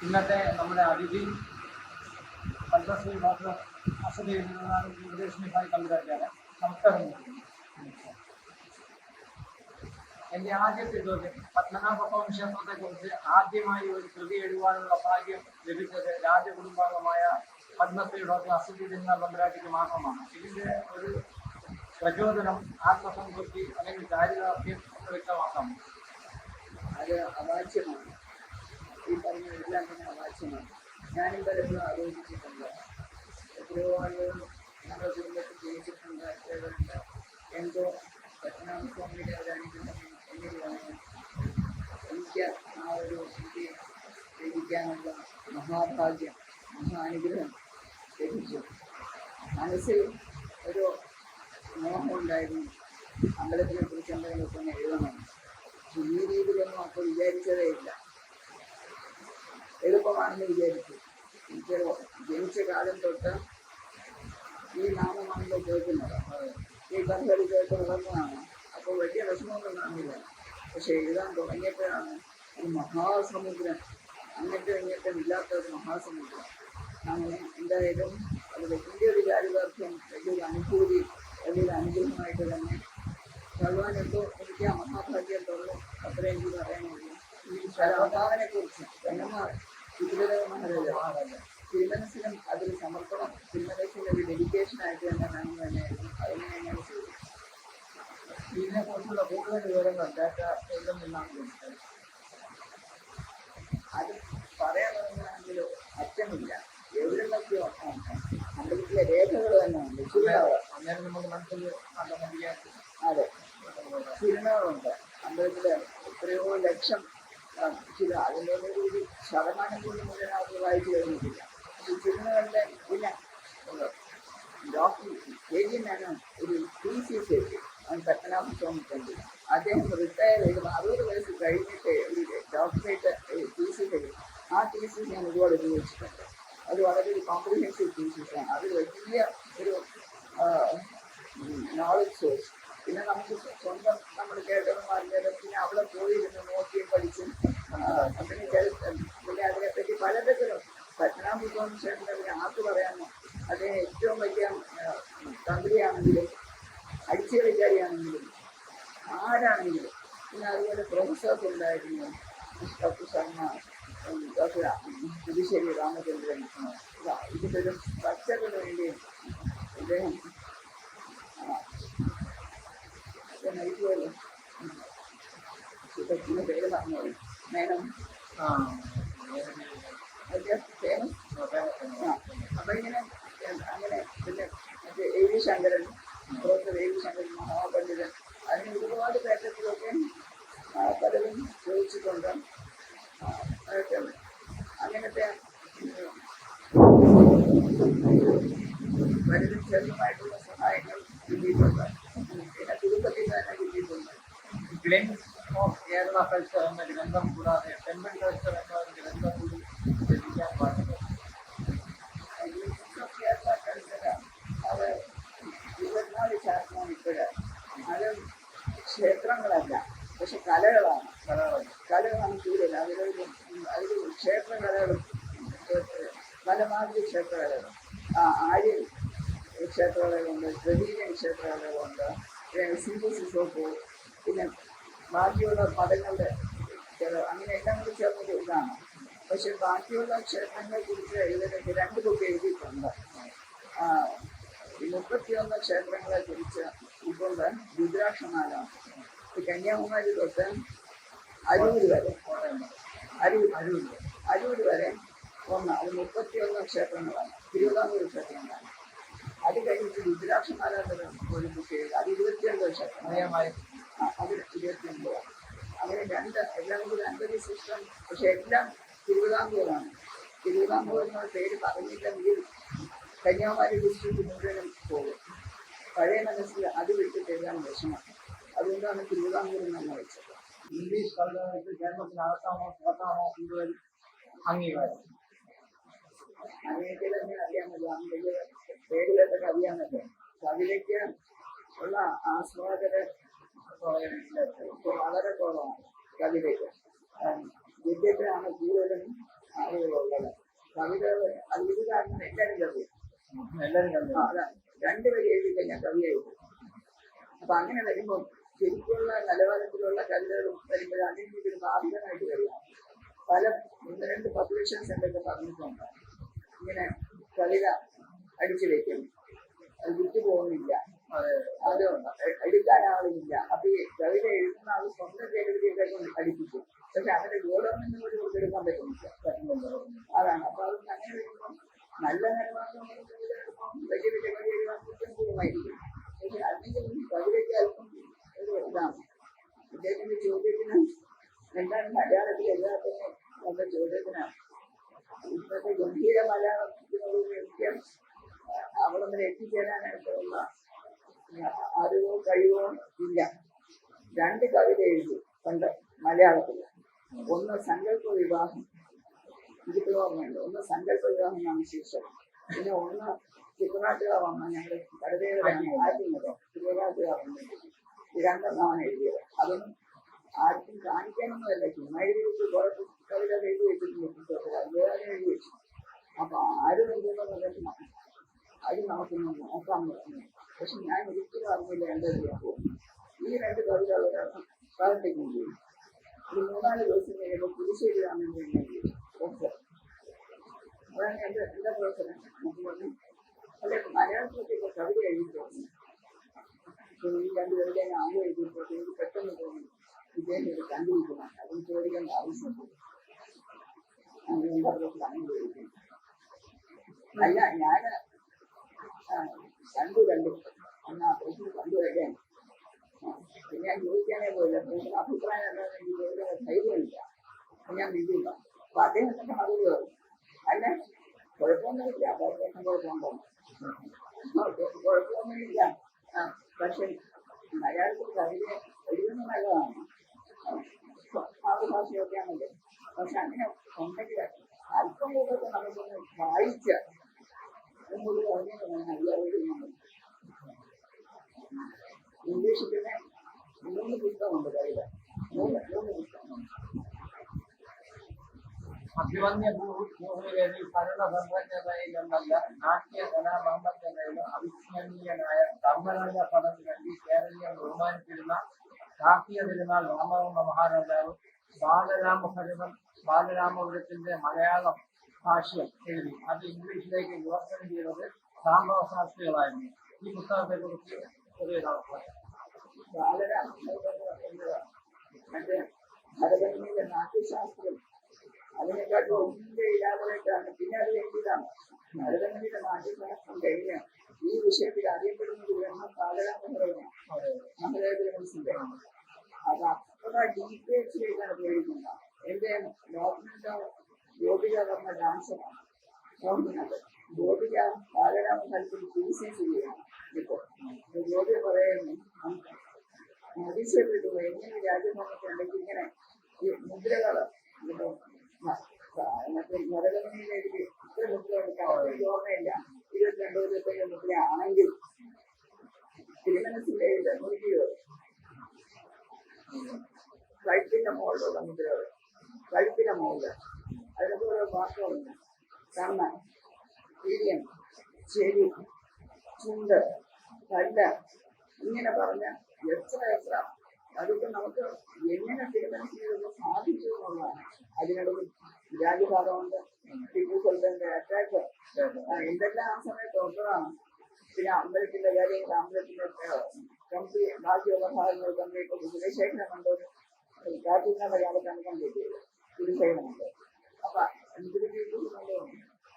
ഇന്നത്തെ നമ്മുടെ അതിഥി പദ്മശ്രീ ഡോക്ടർ അസദ് വിദേശിനിഭായ് തമ്പുരാട്ടിയാണ്. നമസ്കാരം. എൻ്റെ ആദ്യത്തെ ചോദ്യം, പത്മനാഭസ്വാമി ക്ഷേത്രത്തെക്കുറിച്ച് ആദ്യമായി ഒരു കൃതി എഴുതുവാനുള്ള ഭാഗ്യം ലഭിച്ചത് രാജകുടുംബാംഗമായ പത്മശ്രീ ഡോക്ടർ അസദ് തമ്പുരാട്ടിക്ക് മാത്രമാണ്. ഇതിൻ്റെ ഒരു പ്രചോദനം, ആത്മസംതൃപ്തി അല്ലെങ്കിൽ ചാരിതാർത്ഥ്യം വ്യക്തമാക്കാം. അത് അവാച്യമാണ്. ഈ പറഞ്ഞതെല്ലാം തന്നെ അവാച്യമാണ്. ഞാനും പലപ്പോഴും ആലോചിച്ചിട്ടുണ്ട്. എത്രയോ ആളുകളും നമ്മുടെ കുടുംബത്തിൽ ജയിച്ചിട്ടുണ്ട്, എത്രയുണ്ട്. എന്തോ പത്മനാഭസ്വാമിയുടെ ഒരു അനുഗ്രഹം എന്നിൽ വന്നു. എനിക്ക് ആ ഒരു സ്ഥിതി ലഭിക്കാനുള്ള മഹാഭാഗ്യം, മഹാനുഗ്രഹം ലഭിച്ചു. മനസ്സിൽ ഒരു മോഹം ഉണ്ടായിരുന്നു, അമ്പലത്തിനെ കുറിച്ച് എന്തെങ്കിലുമൊക്കെ ഒന്ന് എഴുതണം. ഈ രീതിയിലൊന്നും അപ്പോൾ വിചാരിച്ചതേ ഇല്ല. എളുപ്പമാണെന്ന് വിചാരിച്ചു. എനിക്ക് ജനിച്ച കാലം തൊട്ട് ഈ നാമമാണല്ലോ കേൾക്കുന്നത്. ഈ കഥകളി കേട്ട് വളർന്നതാണ്. അപ്പോൾ വലിയ വിഷമമൊന്നും കാണില്ല. പക്ഷെ എഴുതാൻ തുടങ്ങിയപ്പോഴാണ് ഒരു മഹാസമുദ്രം, അങ്ങനത്തെ ഇങ്ങനത്തെ ഇല്ലാത്ത ഒരു മഹാസമുദ്രം. അങ്ങനെ എന്തായാലും അത് വലിയൊരു ചാരിതാർത്ഥ്യം, വലിയൊരു അനുഭൂതി, വലിയൊരു അനുഗ്രഹമായിട്ട് തന്നെ ഭഗവാൻ എന്തോ എനിക്ക് ആ മഹാഭാഗ്യം തുറന്നു. അത്രയും എനിക്ക് പറയാനുള്ളൂ. ഈ ശരാഭാവനെ കുറിച്ച് മഹാരാജ തിരുമനസിനും അതൊരു സമർപ്പണം, തിരുമനസിന് ഒരു ഡെഡിക്കേഷനായിട്ട് തന്നെ കാണുന്നത് തന്നെയായിരുന്നു. അതിനെ ഞാൻ ചെയ്തു. ഇതിനെക്കുറിച്ചുള്ള കൂടുതൽ വിവരങ്ങൾ ഡാറ്റ എല്ലാം നിന്നാണ്. അത് പറയാൻ തുടങ്ങുകയാണെങ്കിലും അറ്റമില്ല. എവിടുന്നൊക്കെയോ അമ്പലത്തിലെ രേഖകൾ തന്നെ ഉണ്ട്, ചിഹ്നങ്ങൾ. അന്നേരം നമുക്ക് മനസ്സിൽ അതെ, ചിഹ്നങ്ങളുണ്ട് അമ്പലത്തില്. എത്രയോ ലക്ഷം അതിൻ്റെ ഒരു ശതമാനം പോലും മുഴുവനായിട്ട് വായിച്ചു കഴിഞ്ഞിട്ടില്ല. ഈ ചിഹ്നങ്ങളുടെ പിന്നെ ഡോക്ടർ KG മേനോൻ ഒരു thesis എഴുതി. പത്മനാഭസ്വാമി തമ്പി. അദ്ദേഹം റിട്ടയർ ചെയ്ത് 60 വയസ്സ് കഴിഞ്ഞിട്ട് ഒരു ഡോക്ടറേറ്റ് thesis എഴുതി. ആ thesis ഞാൻ ഒരുപാട് ഉപയോഗിച്ചിട്ടുണ്ട്. അത് വളരെ ഒരു കോംപ്രിഹെൻസീവ് തീസിസാണ്. അത് വലിയ ഒരു നോളജ് സോഴ്സ്. പിന്നെ നമുക്ക് സ്വന്തം നമ്മൾ കേട്ടതും അറിഞ്ഞതും പിന്നെ അവിടെ പോയിരുന്നു നോക്കിയും പഠിച്ചും പിന്നെ അതിനെപ്പറ്റി പലതരത്തിലും പത്മനാഭസ്വാമി ക്ഷേത്രത്തിന് ആർക്ക് പറയാമോ. അദ്ദേഹം ഏറ്റവും വലിയ തന്ത്രിയാണെങ്കിലും അടിച്ചുകളിക്കാരിയാണെങ്കിലും ആരാണെങ്കിലും. പിന്നെ അതുപോലെ പ്രൊഫസേഴ്സ് ഉണ്ടായിരുന്നു. Doctor Sharma, doctor Puthussery Ramachandran. ഇതിൻ്റെ ഒരു സ്ട്രക്ചറിന് വേണ്ടി അദ്ദേഹം നയിക്കുമല്ലോ. ഇതൊക്കെ പേര് പറഞ്ഞോളൂ. മേനം ഫേമസ്. അപ്പൊ ഇങ്ങനെ അങ്ങനെ പിന്നെ മറ്റേ AV Sankaran, professor AV Sankaran മഹാപണ്ഡിതൻ, അതിന് ഒരുപാട് പേറ്റത്തിലൊക്കെ പലരും ചോദിച്ചിട്ടുണ്ട്. അതൊക്കെ അങ്ങനത്തെ പലരും ചെറുതായിട്ടുള്ള സഹായങ്ങൾ കിട്ടിയിട്ടുണ്ട്. പിന്നെ കുടുംബത്തിൽ തന്നെ കിട്ടിയിട്ടുണ്ട്. ഗ്ലിംസ് ഓഫ് കേരള കൾച്ചർ എന്ന ഗ്രന്ഥം കൂടാതെ ടെമ്പിൾ കൾച്ചർ എന്ന ഒരു ഗ്രന്ഥം കൂടി ലഭിക്കാൻ പാടില്ല. അത് 24 ശാസ്ത്രമാണ് ഇപ്പോഴ്. അത് ക്ഷേത്രങ്ങളല്ല, പക്ഷെ കലകളാണ്. കലകളാണ് കൂടുതൽ. അതിൽ ക്ഷേത്രകലകളും പലമാതിരി ക്ഷേത്രകലകൾ. ആര്യൻ ക്ഷേത്രകലകളുണ്ട്, ദ്രവീഡിയൻ ക്ഷേത്രകലകളുണ്ട്, സിന്തസിസ് ഓഫ്, പിന്നെ ബാക്കിയുള്ള മതങ്ങളുടെ അങ്ങനെ എല്ലാം കൂടി ചേർന്നൊരു ഇതാണ്. പക്ഷെ ബാക്കിയുള്ള ക്ഷേത്രങ്ങളെ കുറിച്ച് ഇതിനൊക്കെ 2 ബുക്ക് എഴുതിയിട്ടുണ്ട്. 31 ക്ഷേത്രങ്ങളെ കുറിച്ച് ഇപ്പോൾ രുദ്രാക്ഷമാല കന്യാകുമാരി തൊട്ട് അരൂർ വരെ ഒന്ന്. അത് 31 ക്ഷേത്രങ്ങളാണ്, തിരുവിതാംകൂർ ക്ഷേത്രങ്ങളാണ്. അത് കഴിഞ്ഞിട്ട് രുദ്രാക്ഷമാല ഒരു ബുക്ക് ചെയ്ത് അത് 29 ക്ഷേത്രമായി. അത് 29. അങ്ങനെ എല്ലാം കൂടി 50 സിസ്റ്റം. പക്ഷെ എല്ലാം തിരുവിതാംകൂറാണ്. തിരുവിതാംകൂർ എന്ന പേര് പറഞ്ഞില്ലെങ്കിൽ കന്യാകുമാരി ഡിസ്ട്രിക്ട് മുഴുവനും പോകും. പഴയ മനസ്സിൽ അത് വിട്ടിട്ട് എല്ലാം വിഷമം. അതുകൊണ്ടാണ് തിരുവിതാംകൂർ എന്ന് വെച്ചത്. ഇംഗ്ലീഷ് കവിതകൾക്ക് കേരളത്തിനകത്താമോ പുറത്താമോ കൂടുതൽ അംഗീകാരം? അങ്ങനെയൊക്കെ തന്നെ അറിയാമല്ലോ. വലിയ പേരുകളൊക്കെ അറിയാമല്ലോ. കവിതയ്ക്ക് ഉള്ള ആസ്വാദകര് വളരെ കുറവാണ് കവിതയ്ക്ക്. ഗദ്യത്തിനാണ് കൂടുതലും ആളുകളുള്ളത്. കവിതകൾ അത് ഇത് കാരണം എല്ലാവരും കവിയാണ്. എല്ലാവരും കണ്ടു. അതാ 2 വരി എഴുതി കഴിഞ്ഞാൽ കവിയായിട്ട്. അപ്പൊ അങ്ങനെ വരുമ്പോൾ ശരിക്കുള്ള നിലവാരത്തിലുള്ള കവിതകളും വരുമ്പോൾ അതിന് ഒരു ബാധിതമായിട്ട് വരിക. പല 1-2 പബ്ലിഷേഴ്സ് എന്തൊക്കെ പറഞ്ഞിട്ടുണ്ട്, ഇങ്ങനെ കവിത അടിച്ചു വെക്കും, അത് വിട്ടുപോകുന്നില്ല, അത് എടുക്കാൻ ആളില്ല. അപ്പൊ ഈ കവിത എഴുതുന്ന ആൾ സ്വന്തം കവിതയൊക്കെ അടിപ്പിക്കും. പക്ഷെ അവരുടെ ഗവൺമെന്റിന് പോലും കൊടുക്കാൻ പറ്റുന്നില്ല. അതാണ്. അപ്പൊ അതൊന്നും അങ്ങനെ വരുമ്പോൾ നല്ല നിലവാരമുള്ള കവിത വലിയ വലിയ കവിത എഴുതാൻ കുറ്റംപൂർവമായിരിക്കും. പക്ഷെ അല്ലെങ്കിൽ കവിതയ്ക്ക് അല്പം ഒരു ഇതാണ്. അദ്ദേഹത്തിന്റെ ചോദ്യത്തിന് എന്താണ് മലയാളത്തിൽ എല്ലാത്തിനും നല്ല ചോദ്യത്തിനാണ്. ഇപ്പോഴത്തെ ഗംഭീര മലയാളത്തിനോട് എനിക്ക് അവിടെ നിന്ന് എത്തിച്ചേരാനായിട്ടുള്ള അറിവോ കഴിവോ ഇല്ല. 2 കവിത എഴുതി പണ്ട് മലയാളത്തിൽ. ഒന്ന് സങ്കല്പ വിവാഹം, എനിക്ക് ഓർമ്മയുണ്ട്. ഒന്ന് സങ്കല്പ വിവാഹം എന്നാണ് ശീർഷകം. പിന്നെ ഒന്ന് തിരുനാട്ടുക വന്ന ഞങ്ങൾ കടുതയുടെ ആറ്റുന്നത് തിരുനാട്ടുക വന്നത്. ഈ 2 എഴുതിയത്. അതൊന്നും ആർക്കും കാണിക്കാനൊന്നുമല്ല, ചുമ്മാ എഴുതി വെച്ച് കുറെ കവിത എഴുതി വെച്ചിട്ടുണ്ട്. വേറെ എഴുതി വെച്ചു. അപ്പൊ ആരും എഴുതുന്ന പറഞ്ഞിട്ട് അത് നമുക്കൊന്ന് നോക്കാൻ പറ്റുന്നു. പക്ഷെ ഞാൻ ഒരിക്കലും അറിഞ്ഞില്ല എന്താ ചെയ്യാൻ പോകുന്നു. ഈ 2 കവിതകൾ പ്രവർത്തിക്കും ചെയ്യും. ഒരു 3-4 ദിവസം കഴിയുമ്പോൾ പുതുശ്ശേരി രാമൻ പ്രൊഫസർ, അതാണ് എന്താ പ്രൊഫസർ നമുക്ക് പറഞ്ഞു, അല്ലെ മലയാളത്തിലൊക്കെ ഇപ്പോൾ കവിത എഴുതി തോന്നുന്നു. ഈ 2 കവിത ഞാൻ ആദ്യം എഴുതിയപ്പോൾ എനിക്ക് പെട്ടെന്ന് തോന്നി ഇദ്ദേഹം ഇത് കണ്ടുപിടിക്കണം, അതിന് ചോദിക്കേണ്ട ആവശ്യമുണ്ട്. എന്താ പ്രൊഫസർ അങ്ങനെ ചോദിക്കുന്നു. അല്ല ഞാൻ കണ്ടു എന്നാ പ്രശ്നം കണ്ടു കഴിയാൻ. പിന്നെ ഞാൻ ചോദിക്കാനേ പോയില്ല. പ്രശ്നം അഭിപ്രായം എന്താണെന്ന് എനിക്ക് ചോദിക്കാൻ ധൈര്യമില്ല. ഞാൻ വിധിയില്ല. അപ്പൊ അദ്ദേഹത്തിന്റെ മറുപടി പറഞ്ഞു, അല്ല കുഴപ്പമൊന്നുമില്ല, കുഴപ്പമുണ്ടോ, കുഴപ്പമൊന്നുമില്ല. പക്ഷെ മലയാളത്തിൽ കവിത എഴുതുന്നത് നല്ലതാണ്, മാതൃഭാഷയൊക്കെ ആണല്ലോ. പക്ഷെ അങ്ങനെ ഉണ്ടെങ്കിൽ അല്പം കൂടെ നമുക്കൊന്ന് വായിച്ച ഇംഗ്ലീഷിൽ തന്നെ 3 പുസ്തകമുണ്ട് കവിത. 3 പുസ്തകമുണ്ട്. അഭിമന്യ ഭൂമിയിൽ ഭരണതന്ത്രജ്ഞതയിലെന്നല്ല നാട്യ കലാമഹമ്മദ് അവിസ്മരണീയനായ കർമ്മരാജ പദവി നൽകി കേരളീയം ബഹുമാനിച്ചിരുന്ന കാർത്തിക തിരുനാൾ രാമവർമ്മ മഹാരാജാവ് ബാലരാമപുരത്തിന്റെ മലയാളം ഭാഷ്യം എഴുതി അത് ഇംഗ്ലീഷിലേക്ക് വിവർത്തനം ചെയ്തത് സംഭവ സാക്ഷികളായിരുന്നു. ഈ പുസ്തകത്തെ കുറിച്ച് മറ്റേ ഭരതമുനിയുടെ നാട്യശാസ്ത്രം അതിനെക്കാട്ടും ഒന്നിന്റെ ഇലാപമായിട്ടാണ്. പിന്നെ അത് എഴുതിയതാണ്. ഭരതമുനിയുടെ നാട്യശാസ്ത്രം കഴിഞ്ഞ് ഈ വിഷയത്തിൽ അറിയപ്പെടുന്നത് ഗ്രന്ഥം ബാലരാമപുരമാണ്, മഹദേവന്റെ. അത് അത്ര ഡീറ്റെയിൽസിലേക്കാണ് പ്രയോഗിക്കുന്നത്. എന്റെ ഡോക്ടറിന്റെ ഗോപിക പറഞ്ഞ ഡാൻസറാണ് ഓർക്കുന്നത്. ഗോപിക ബാലരാമ തലത്തിൽ PhD ചെയ്യുകയാണ് ഇപ്പോൾ. ഗോപിക പറയുന്നു അതിശയപ്പെട്ടു എങ്ങനെ രാജ്യഭരണത്തിലുണ്ടെങ്കിൽ ഇങ്ങനെ ഈ മുദ്രകൾ മറ്റേ ഭരതമുനിയിലേക്ക് ഇത്ര മുദ്ര എടുക്കാൻ എനിക്ക് ഓർമ്മയില്ല. 22-25 മുദ്ര ആണെങ്കിൽ തിരുമനസിന്റെ മുദ്രയോ കഴുത്തിന്റെ മുകളിലുള്ള മുദ്രകൾ, കഴുത്തിന്റെ മുകളിൽ അതിനൊക്കെ ഓരോ വാക്കുകളുണ്ട്. കണ്ണ്, തിരിയം, ചെവി, ചുണ്ട്, കല്ല്, ഇങ്ങനെ പറഞ്ഞ എത്ര അതൊക്കെ നമുക്ക് എങ്ങനെ തിരുമനസിനൊക്കെ സാധിച്ചു എന്നുള്ളതാണ്. അതിനിടയിൽ രാജ്യഭാഗമുണ്ട്, ടിപ്പു സുൽത്താന്റെ അറ്റാക്ക്, എന്തെല്ലാം ആ സമയത്ത് ഉള്ളതാണ്. പിന്നെ അമ്പലത്തിന്റെ കാര്യങ്ങൾ, അമ്പലത്തിന്റെ ബാക്കിയുള്ള ഭാഗങ്ങൾ കമ്പിയൊക്കെ കുലശേഖരമുണ്ട്, കാറ്റിന്റെ മലയാളത്താണ് കണ്ടിട്ടില്ല കുലശേഖരമുണ്ട്. അപ്പൊ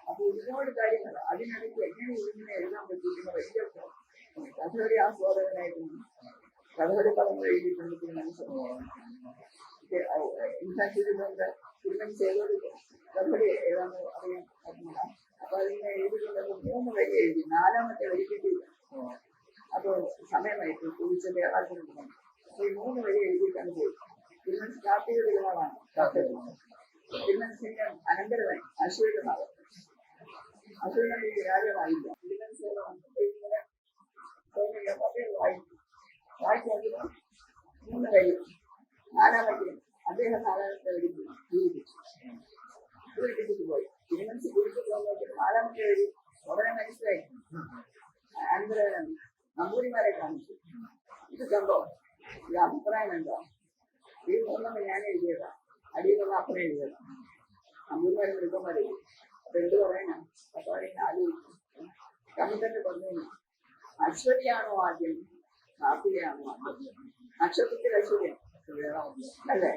അപ്പൊ ഒരുപാട് കാര്യങ്ങൾ അതിനിടയ്ക്ക് എങ്ങനെ ഇങ്ങനെ എഴുതാൻ പറ്റിയിരിക്കുന്ന വലിയ കഥകളി ആസ്വാദകനായിരുന്നു. കഥകളി പദങ്ങൾ എഴുതിയിട്ടുണ്ട് തിരുമനസ്. തിരുമനസ് ഏതൊരു കഥകളി ഏതാന്ന് അറിയാൻ പറ്റുന്നില്ല. അപ്പൊ അതിങ്ങനെ എഴുതിയിട്ടുണ്ടെങ്കിൽ 3 വരി എഴുതി, 4ാമത്തെ വരി കിട്ടിയില്ല. അപ്പൊ സമയമായിട്ട് കുഴിച്ചത് ഏതാക്കും. അപ്പൊ ഈ 3 വരി എഴുതിയിട്ടാണ് പോയി. തിരുമനസ് കാർത്തിക തിരുനാളാണ്. തിരുമനസിന്റെ അനന്തരമായി അശ്വതനാഥ്. അശ്വതനാഥ് രാജമായില്ല. തിരുമനസ് വായിച്ചു 3 വരി. 4ാമത്തെ അദ്ദേഹം 4ാമത്തെ വരി ജീവിപ്പിച്ചു പോയി. തിരുമനസ് നോക്കിയിട്ട് നാലാമത്തെ വരി ഉടനെ മനസ്സിലായി. അനന്തരം നമ്പൂരിമാരെ കാണിച്ചു, ഇത് കണ്ടോ, ഇത് അഭിപ്രായം എന്താ, ഈ മൂന്നെണ്ണം ഞാൻ എഴുതിയതാ, അടിയിലുള്ള അപ്പുറം എഴുതിയതാ, നമ്പൂരിമാരെ മൃഗന്മാരെ. അപ്പൊ എന്ത് പറയാനാ, അപ്പൊ ആലോചിച്ചു. കമ്മിറ്റന്റ് പറഞ്ഞു, അശ്വതിയാണോ ആദ്യം, കാർത്തികയാണോ ആദ്യം? നക്ഷത്രത്തിൽ അശ്വതിയാണ് അല്ലേ?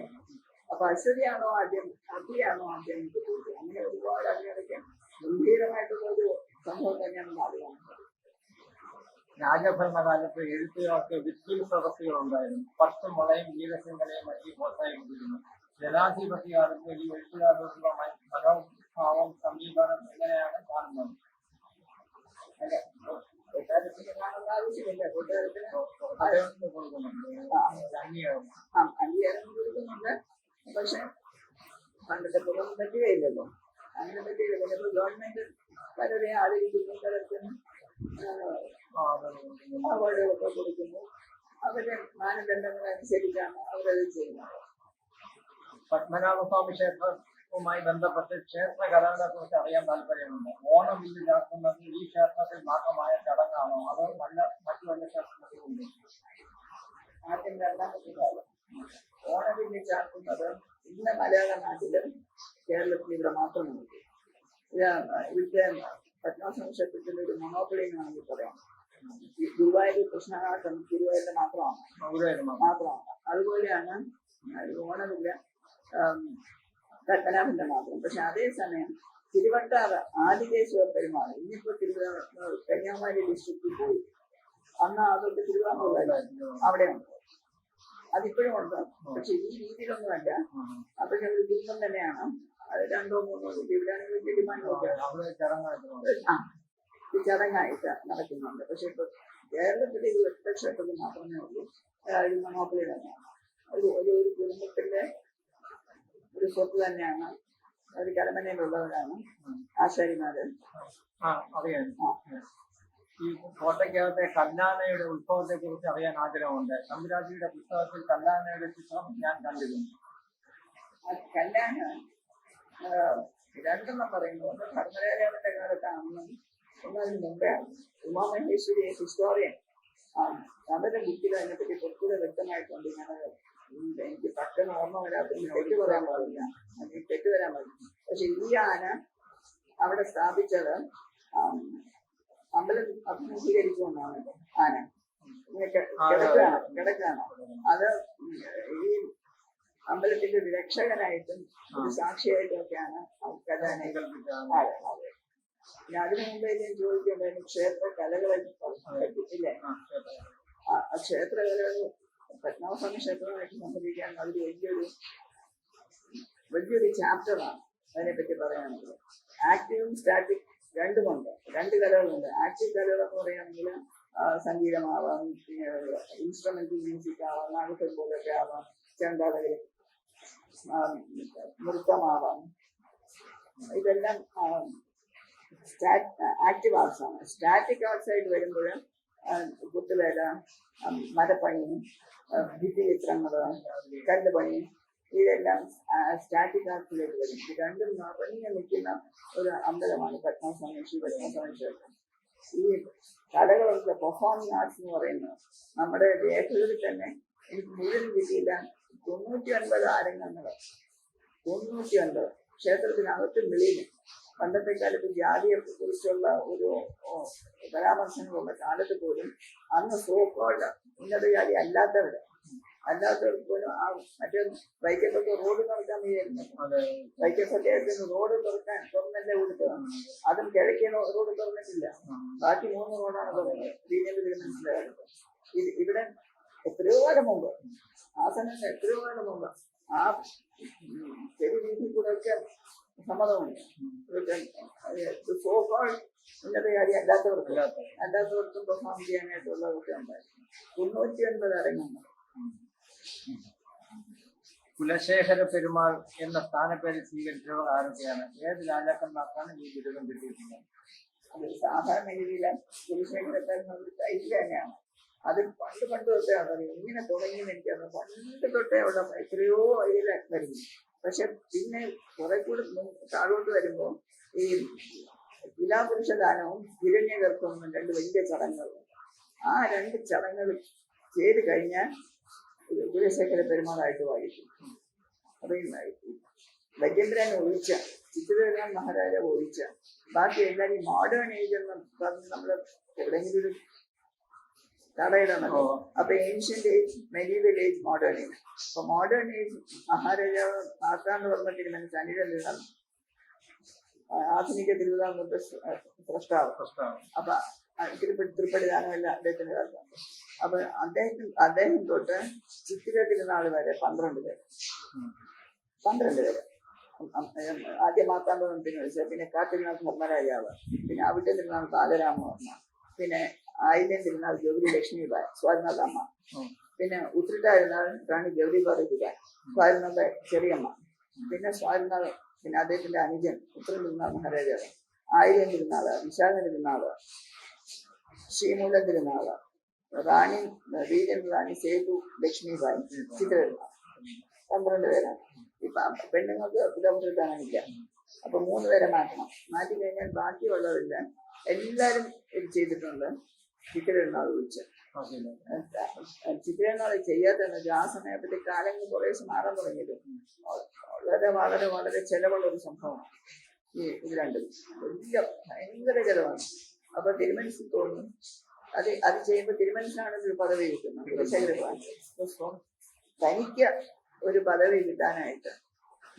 അപ്പൊ അശ്വതിയാണോ ആദ്യം, കാർത്തികയാണോ ആദ്യം എന്ന് ചോദിച്ചു. അങ്ങനെ ഒരുപാട് അതിനിടയ്ക്ക് ഗംഭീരമായിട്ടുള്ള ഒരു സംഭവം തന്നെയാണ് മാറുകയാണ്. രാജഭരണകാലത്ത് എഴുത്തുകാർക്ക് വിത്തിൽ സദസ്സുകൾ ഉണ്ടായിരുന്നു. 10 മുളയും ജീവശൃംഖലയും മറ്റി പ്രോത്സാഹിപ്പിച്ചിരുന്നു. ജനാധിപത്യകാലത്ത് ഈ എഴുത്തുകാരോടുള്ള മനോഭാവം, സമീപനം എങ്ങനെയാണ് കാണുന്നത്? അല്ലെ, കൊട്ടാരത്തിന് കാണേണ്ട ആവശ്യമില്ല. കൊട്ടാരത്തിന് അംഗീകാരം കൊടുക്കുന്നുണ്ട്. പക്ഷെ പണ്ടത്തെ പോലെ പറ്റുകയില്ലല്ലോ, അങ്ങനെ പറ്റുകയില്ല. ചിലപ്പോൾ ഗവൺമെന്റ് പലരെയും ആദരിക്കുന്നു, പലർക്കും അവാർഡുകളൊക്കെ കൊടുക്കുന്നു. അവരുടെ മാനദണ്ഡങ്ങൾ അനുസരിച്ചാണ് അവരത് ചെയ്യുന്നത്. പത്മനാഭസ്വാമി ക്ഷേത്രവുമായി ബന്ധപ്പെട്ട് ക്ഷേത്ര കലകളെ കുറിച്ച് അറിയാൻ താല്പര്യമുണ്ട്. ഓണവില്ല് ചാർത്തുന്നത് ഈ ക്ഷേത്രത്തിൽ മാത്രമായ ചടങ്ങാണോ, അതോ മറ്റു വല്ല ക്ഷേത്രങ്ങളിലുണ്ട്? ആദ്യം രണ്ടാമത്തെ കാലം ഓണവില്ല് ചാർത്തുന്നത് ഇന്ന് മലയാള നാട്ടിലും കേരളത്തിൽ ഇവിടെ മാത്രമുണ്ട്. ഇവിടുത്തെ പത്മനാഭസ്വാമി ക്ഷേത്രത്തിന്റെ ഒരു മൊണോപ്പൊളി എന്നാണെങ്കിൽ പറയാം. ഗുരുവായൂർ കൃഷ്ണനാട്ടം ഗുരുവായൂരിന്റെ മാത്രമാണ്. അതുപോലെയാണ് ഓണവില്ല പത്മനാഭന്റെ മാത്രം. പക്ഷെ അതേസമയം തിരുവട്ടാറ് ആദികേശ്വര പെരുമാൾ ഇന്നിപ്പോ കന്യാകുമാരി ഡിസ്ട്രിക്റ്റിൽ പോയി, അന്ന് അതൊക്കെ തിരുവാങ്കൂറായിരുന്നു, അവിടെ ഉണ്ട്, അതിപ്പോഴും ഉണ്ട്. പക്ഷെ ഈ രീതിയിലൊന്നുമല്ല. പക്ഷെ ഒരു ദുരിതം തന്നെയാണ്. അത് 2 or 3 ഇവിടെയാണെങ്കിൽ വലിയ ഡിമാൻഡൊക്കെ ഈ ചടങ്ങായിട്ട് നടക്കുന്നുണ്ട്. പക്ഷെ ഇപ്പൊ കേരളത്തിലെ ഈ ഒറ്റ ക്ഷേത്രത്തിൽ മാത്രമേ ഉള്ളൂ ഒരു മൊണോപ്പൊളി തന്നെയാണ്. ഒരു കുടുംബത്തിന്റെ ഒരു സ്വത്ത് തന്നെയാണ്. ഒരു കരമനയിലുള്ളവരാണ് ആശാരിമാര്. ഈ കോട്ടയ്ക്കകത്തെ കല്ലാനയുടെ ഉത്സവത്തെ കുറിച്ച് അറിയാൻ ആഗ്രഹമുണ്ട്. തമ്പുരാട്ടിയുടെ പുസ്തകത്തിൽ കല്ലാനയുടെ ചിത്രം ഞാൻ കണ്ടിരുന്നു. കല്യാണ രണ്ടെണ്ണം പറയുന്നു. ഒന്ന് ധർമ്മരാജാവിന്റെ കാലത്താണെന്നും ഒന്നതിന് മുമ്പെയാണ്. ഉമാമഹേശ്വരി ഹിസ്റ്റോറിയൻ അവരുടെ ബുക്കിൽ അതിനെപ്പറ്റി കുറച്ചുകൂടെ വ്യക്തമായിട്ടുണ്ട്. എനിക്ക് പെട്ടെന്ന് ഓർമ്മ വരാത്തതിന് തെറ്റ് പറയാൻ പാടില്ല, തെറ്റ് വരാൻ പാടില്ല. പക്ഷെ ഈ ആന അവിടെ സ്ഥാപിച്ചത് അമ്പലം അഭിമുഖീകരിച്ചുകൊണ്ടാണ്. ആന കിടക്കാണ്. അത് ഈ അമ്പലത്തിന്റെ ഒരു രക്ഷകനായിട്ടും ഒരു സാക്ഷിയായിട്ടും ഒക്കെയാണ് കല്യാണം. പിന്നെ അതിനു മുമ്പേ ഞാൻ ചോദിക്കേണ്ടത് ക്ഷേത്ര കലകളെ ഇല്ലേ? ആ ക്ഷേത്ര കലകൾ പത്മനാഭസ്വാമി ക്ഷേത്രമായിട്ട് സംബന്ധിക്കാൻ അതൊരു വലിയൊരു ചാപ്റ്ററാണ്. അതിനെപ്പറ്റി പറയുകയാണെങ്കിൽ ആക്റ്റീവും സ്റ്റാറ്റിക് രണ്ടുമുണ്ട്. 2 കലകളുണ്ട്. ആക്റ്റീവ് കലകൾ എന്ന് പറയുകയാണെങ്കിൽ സംഗീതമാവാം, ഇൻസ്ട്രുമെന്റൽ മ്യൂസിക് ആവാം, നാടകം പോലൊക്കെ ആവാം, ചെണ്ടകളി, നൃത്തമാവാം. ഇതെല്ലാം ആക്റ്റീവ് ആർട്സ് ആണ്. സ്റ്റാറ്റിക് ആർട്സ് ആയിട്ട് വരുമ്പോൾ കുത്തുവേല, മരപ്പണി, ഭിത്തിചിത്രങ്ങള്, കല്ലുപണി, ഇതെല്ലാം സ്റ്റാറ്റിക് ആർട്സിലേക്ക് വരും. ഇത് രണ്ടും നിറഞ്ഞു നിൽക്കുന്ന ഒരു അമ്പലമാണ് പത്മനാഭസ്വാമി ക്ഷേത്രം. ഈ കലകളുടെ പെർഫോമിംഗ് ആർട്സ് എന്ന് പറയുന്നത് നമ്മുടെ രേഖകളിൽ തന്നെ എനിക്ക് മുഴുവൻ കിട്ടിയില്ല. 99 ആരംഗങ്ങൾ, 99 ക്ഷേത്രത്തിനകത്തും വെളിയിലും. പണ്ടത്തെ കാലത്ത് ജാതിയെ കുറിച്ചുള്ള ഒരു പരാമർശങ്ങളുള്ള കാലത്ത് പോലും അന്ന് സോക്കോൾഡ് ഉന്നത ജാതി അല്ലാത്തവർക്ക് പോലും ആ മറ്റേ വൈക്കത്തൊക്കെ റോഡ് തുറക്കാൻ വയ്യായിരുന്നു. വൈക്കത്തൊക്കെ റോഡ് തുറന്നല്ലേ കൊടുത്തതാണ്. അതും കിഴക്കേ റോഡ് തുറന്നിട്ടില്ല. ബാക്കി 3 റോഡാണ് തുറന്നത്. മനസ്സിലായ ഇവിടെ എത്രയോ കാലം മുമ്പ്, ആ സമയത്ത് എത്രയോ കാലം മുമ്പ് ആ ചെറിയ രീതിയിൽ കൂടെ ഒക്കെ സമ്മതമുണ്ട്. സോക്കോൾഡ് ഉന്നത ജാതി അല്ലാത്തവർക്കും പെർഫോം ചെയ്യാനായിട്ടുള്ളതൊക്കെ ഉണ്ടായിരുന്നു. 99 അരങ്ങുണ്ട്. കുലശേഖര പെരുമാൾ എന്ന സ്ഥാനപ്പേര് സ്വീകരിച്ചവർ ആരൊക്കെയാണ്? ഏത് രാജാക്കന്മാർക്കാണ് ഈ ബിരുദം കിട്ടിയിട്ടുള്ളത്? അത് സാധാരണ രീതിയിൽ കുലശേഖര പെരുമാൾ ടൈറ്റിൽ തന്നെയാണ്. അത് പണ്ട് തൊട്ടേ അറിയാം. ഇങ്ങനെ തുടങ്ങിയെന്ന് എനിക്കത് പണ്ട് തൊട്ടേ ഉള്ള എത്രയോ ഇതിൽ വരുന്നു. പക്ഷെ പിന്നെ കുറെ കൂടി താഴോട്ട് വരുമ്പോൾ ഈ എല്ലാ പുരുഷദാനവും ഹിരണ്യഗർഭവും 2 വലിയ ചടങ്ങുകളുണ്ട്. ആ 2 ചടങ്ങുകൾ ചെയ്ത് കഴിഞ്ഞാൽ കുലശേഖര പെരുമാളായിട്ട് വായിക്കും. അപ്പൊ ഗജേന്ദ്രൻ ഒഴിച്ച, ചിത്രരഥൻ മഹാരാജാവ് ഒഴിച്ച ബാക്കി എല്ലാവരും മോഡേൺ ഏജ് എന്ന് പറഞ്ഞ് നമ്മൾ എവിടെയെങ്കിലും ഒരു തടയിടണല്ലോ. അപ്പൊ ancient age, medieval age, modern age. അപ്പൊ മോഡേൺ ഏജ് മഹാരാജാവ് മാർത്താണ്ഡവർമ്മ തിരുമനസ് അനിഴം ആധുനിക തിരുവിതാംകൂർ സ്രഷ്ടാവ്. അപ്പൊ തൃപ്പടി ദാനമല്ല അദ്ദേഹത്തിന്റെ കാലം. അപ്പൊ അദ്ദേഹം തൊട്ട് ചിത്തിര തിരുനാൾ വരെ 12 പേര്. ആദ്യം മാർത്താണ്ഡവർമ്മത്തിന് വെച്ചാൽ, പിന്നെ കാട്ടിരുന്നാൾ ധർമ്മരാജാവ്, പിന്നെ അവിടെ തിരുനാൾ ബാലരാമവർമ്മ, പിന്നെ ആയില്യം തിരുനാൾ ഗൗരി ലക്ഷ്മിബായ് സ്വാതിനാഥമ്മ, പിന്നെ ഉത്രട്ടായിരുന്നാൾ റാണി ഗൗരി പാർവതിബായ് സ്വാതിനാഥ ചെറിയമ്മ, പിന്നെ സ്വാതിനാഥ്, പിന്നെ അദ്ദേഹത്തിന്റെ അനുജൻ ഉത്തര തിരുനാൾ മഹാരാജാവ്, ആയില്യം തിരുനാള്, വിശാഖ തിരുനാള്, ശ്രീമൂലം തിരുനാള്, റാണി റാണി സേതു ലക്ഷ്മിബായ്, ചിത്രതിരുനാൾ. 12 പേരാണ്. ഇപ്പൊ പെണ്ണുങ്ങൾക്ക് പുലർത്താനില്ല. അപ്പൊ 3 പേരെ മാറ്റണം. മാറ്റി കഴിഞ്ഞാൽ ബാക്കിയുള്ളവരില്ല എല്ലാരും ഇത് ചെയ്തിട്ടുണ്ട്. ചിത്രതിരുനാൾ വിളിച്ച് ചിത്രതിരുനാൾ ചെയ്യാത്തതെന്ന് വെച്ചാൽ ആ സമയത്തെ കാലങ്ങൾ കുറേശ്ശെ മാറാൻ തുടങ്ങിയത് വളരെ വളരെ വളരെ ചെലവുള്ള ഒരു സംഭവമാണ്. ഇത് രണ്ടും വലിയ ഭയങ്കര ചെലവാണ്. അപ്പൊ തിരുമനസിൽ തോന്നി അത് ചെയ്യുമ്പോൾ തിരുമനസിനാണ് ഒരു പദവി കിട്ടുന്നത്. കുലശേഖര തനിക്ക് ഒരു പദവി കിട്ടാനായിട്ട്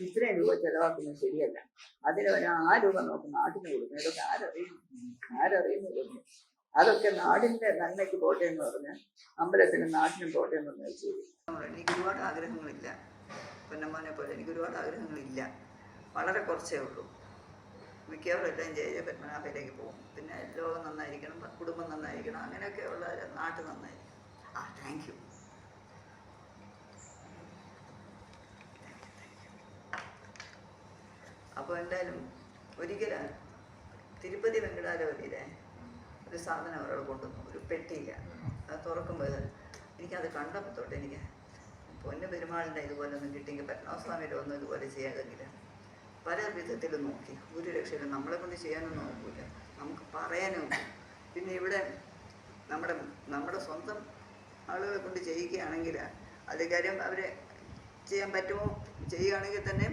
ഇത്രയും രൂപ ചെലവാക്കുന്നത് ശരിയല്ല. അതിന് ആ രൂപ നോക്കും നാട്ടിന് കൊടുക്കും. ഇതൊക്കെ ആരറിയുന്നില്ല. അതൊക്കെ നാടിന്റെ നന്മയ്ക്ക് പോട്ടെ എന്ന് പറഞ്ഞ് അമ്പലത്തിനും നാട്ടിനും പോട്ടെ എന്ന് പറഞ്ഞാൽ ചെയ്തു. എനിക്ക് ഒരുപാട് ആഗ്രഹങ്ങളില്ല. പൊന്നമ്മനെ പോലെ എനിക്ക് ഒരുപാട് ആഗ്രഹങ്ങളില്ല. വളരെ കുറച്ചേ ഉള്ളൂ. മിക്കവരെല്ലാം ജയ പത്മനാഭയിലേക്ക് പോകും. പിന്നെ ലോകം നന്നായിരിക്കണം, കുടുംബം നന്നായിരിക്കണം, അങ്ങനെയൊക്കെയുള്ള നാട്ട് നന്നായിരിക്കണം. Thank you. അപ്പോൾ എന്തായാലും ഒരിക്കലും തിരുപ്പതി വെങ്കടാചലപതിയിലെ ഒരു സാധനം അവരോട് കൊണ്ടുവന്നു, ഒരു പെട്ടിയില്ല. അത് തുറക്കുമ്പോൾ എനിക്കത് കണ്ടപ്പോൾ തൊട്ട് എനിക്ക് പൊന്നു പെരുമാളിൻ്റെ ഇതുപോലെ ഒന്നും കിട്ടിയെങ്കിൽ പത്മനാഭസ്വാമിയുടെ ഒന്നും ഇതുപോലെ ചെയ്യാതെങ്കിൽ പല വിധത്തിലും നോക്കി. ഒരു രക്ഷയിലും നമ്മളെ കൊണ്ട് ചെയ്യാനൊന്നും നോക്കൂല, നമുക്ക് പറയാനും. പിന്നെ ഇവിടെ നമ്മുടെ സ്വന്തം ആളുകളെ കൊണ്ട് ചെയ്യിക്കുകയാണെങ്കിൽ അത് കാര്യം അവരെ ചെയ്യാൻ പറ്റുമോ, ചെയ്യുകയാണെങ്കിൽ തന്നെ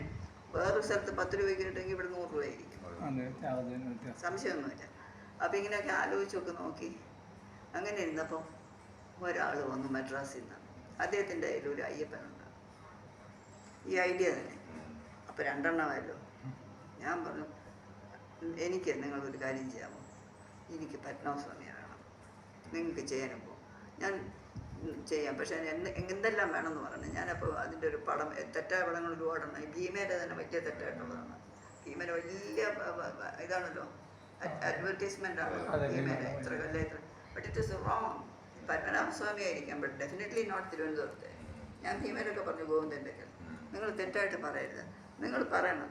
വേറൊരു സ്ഥലത്ത് 10 രൂപയ്ക്ക് കിട്ടുമെങ്കിൽ ഇവിടെ 100 രൂപയായിരിക്കും. സംശയമൊന്നുമില്ല. അപ്പം ഇങ്ങനെയൊക്കെ ആലോചിച്ചൊക്കെ നോക്കി അങ്ങനെ ഇരുന്നപ്പോൾ ഒരാൾ വന്നു മദ്രാസിൽ നിന്ന്. അദ്ദേഹത്തിൻ്റെ കയ്യിലൊരു അയ്യപ്പനുണ്ട്, ഈ ഐഡിയ തന്നെ. അപ്പോൾ 2 എണ്ണമായല്ലോ. ഞാൻ പറഞ്ഞു, എനിക്ക് നിങ്ങളൊരു കാര്യം ചെയ്യാമോ, എനിക്ക് പത്മനാഭസ്വാമിയെ വേണം, നിങ്ങൾക്ക് ചെയ്യാനുമ്പോൾ ഞാൻ ചെയ്യാം, പക്ഷേ എന്തെല്ലാം വേണമെന്ന് പറഞ്ഞു. ഞാനപ്പോൾ അതിൻ്റെ ഒരു പടം, തെറ്റായ പടങ്ങൾ ഒരുപാടുണ്ട്. ഭീമയുടെ തന്നെ വലിയ തെറ്റായിട്ടുള്ളതാണ്. ഭീമയുടെ വലിയ ഇതാണല്ലോ, അഡ്വർടൈസ്മെൻ്റ് ആണല്ലോ ഭീമയുടെ. ഇത്ര കൊല്ലം ഇത്ര, but it is wrong. Padmanabhaswamy ആയിരിക്കാം, ബട്ട് ഡെഫിനറ്റ്ലി നോട്ട് തിരുവനന്തപുരത്തെ. ഞാൻ ഭീമയിലൊക്കെ പറഞ്ഞു, ഗോവിന്ദൻ്റെ ഒക്കെ നിങ്ങൾ തെറ്റായിട്ട് പറയരുത്, നിങ്ങൾ പറയണം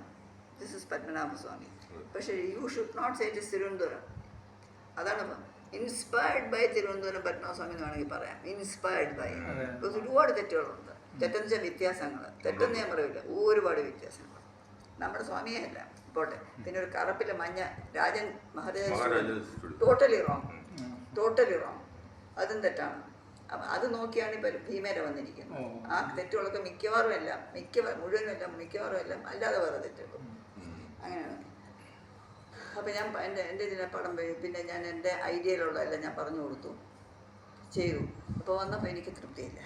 ദിസ് ഇസ് പത്മനാഭസ്വാമി, പക്ഷേ you should not say it is Thiruvananthapuram. അതാണ് ഇൻസ്പയർഡ് ബൈ തിരുവനന്തപുരം പത്മനാഭസ്വാമി എന്ന് വേണമെങ്കിൽ പറയാം. Inspired by. ബിക്കോസ് ഒരുപാട് തെറ്റുകളുണ്ട്. തെറ്റെന്ന് വെച്ചാൽ വ്യത്യാസങ്ങൾ, തെറ്റെന്ന് ഞാൻ പറയില്ല, ഒരുപാട് വ്യത്യാസങ്ങൾ. നമ്മുടെ സ്വാമിയെ അല്ല പോട്ടെ. പിന്നെ ഒരു കറുപ്പിലെ മഞ്ഞ രാജൻ മഹാരാജ, ടോട്ടലി റോങ്. അതും തെറ്റാണ്. അപ്പം അത് നോക്കിയാണ് ഇപ്പോൾ ഭീമേര വന്നിരിക്കുന്നത്. ആ തെറ്റുകളൊക്കെ മിക്കവാറും എല്ലാം മിക്കവാറും എല്ലാം അല്ലാതെ വേറെ തെറ്റുള്ളൂ. അങ്ങനെയാണ്. അപ്പോൾ ഞാൻ എൻ്റെ ഇതിനെ പടം പിന്നെ ഞാൻ എൻ്റെ ഐഡിയയിലുള്ളതെല്ലാം ഞാൻ പറഞ്ഞു കൊടുത്തു, ചെയ്തു. അപ്പോൾ വന്നപ്പോൾ എനിക്ക് തൃപ്തിയില്ല.